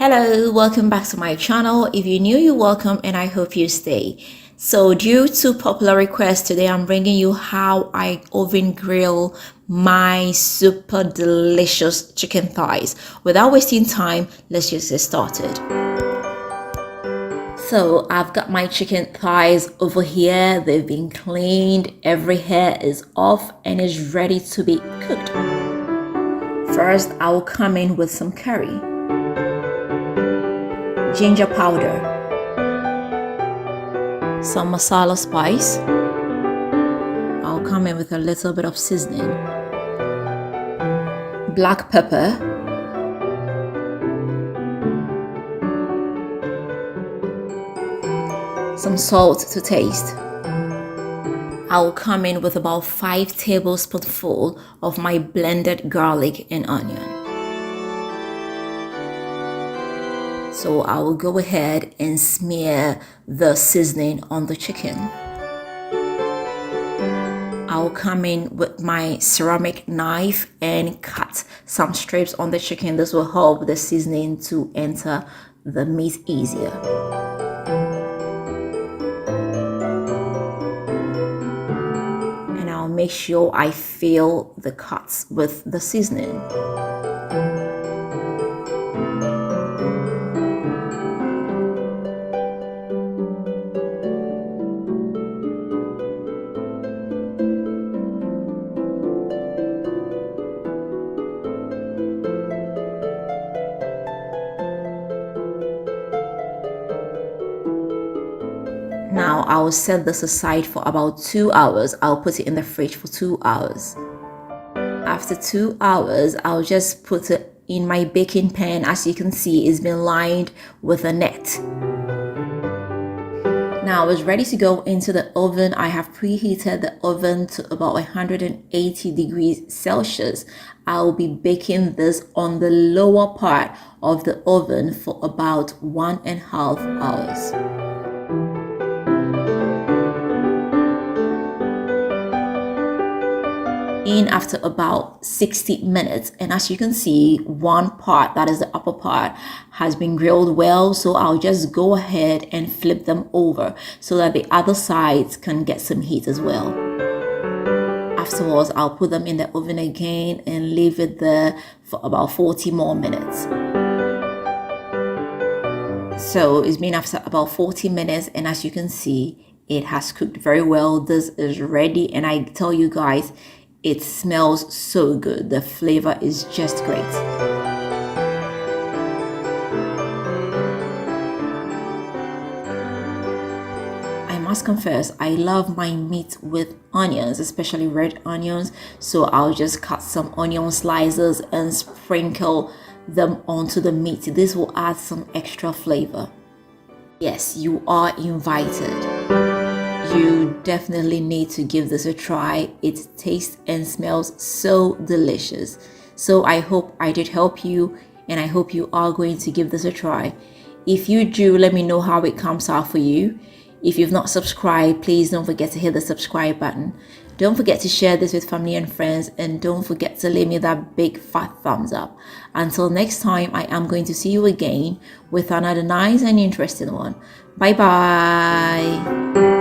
Hello, welcome back to my channel. If you're new, you're welcome and I hope you stay. So due to popular request, today I'm bringing you how I oven grill my super delicious chicken thighs. Without wasting time, let's just get started. So I've got my chicken thighs over here. They've been cleaned, every hair is off and is ready to be cooked. First, I will come in with some curry, ginger powder, some masala spice. I'll come in with a little bit of seasoning, black pepper, some salt to taste. I'll come in with about 5 tablespoonfuls of my blended garlic and onion. So I will go ahead and smear the seasoning on the chicken. I'll come in with my ceramic knife and cut some strips on the chicken. This will help the seasoning to enter the meat easier. And I'll make sure I fill the cuts with the seasoning. Now I will set this aside for about 2 hours. I'll put it in the fridge for 2 hours. After 2 hours, I'll just put it in my baking pan. As you can see, it's been lined with a net. Now it's ready to go into the oven. I have preheated the oven to about 180 degrees Celsius. I'll be baking this on the lower part of the oven for about 1.5 hours. In after about 60 minutes, and as you can see, one part, that is the upper part, has been grilled well. So I'll just go ahead and flip them over so that the other sides can get some heat as well. Afterwards, I'll put them in the oven again and leave it there for about 40 more minutes. So it's been after about 40 minutes, and as you can see, it has cooked very well. This is ready, and I tell you guys, it smells so good. The flavor is just great. I must confess, I love my meat with onions, especially red onions. So I'll just cut some onion slices and sprinkle them onto the meat. This will add some extra flavor. Yes, you are invited. You definitely need to give this a try. It tastes and smells so delicious. So I hope I did help you, and I hope you are going to give this a try. If you do, let me know how it comes out for you. If you've not subscribed, please don't forget to hit the subscribe button. Don't forget to share this with family and friends, and don't forget to leave me that big fat thumbs up. Until next time, I am going to see you again with another nice and interesting one. Bye bye.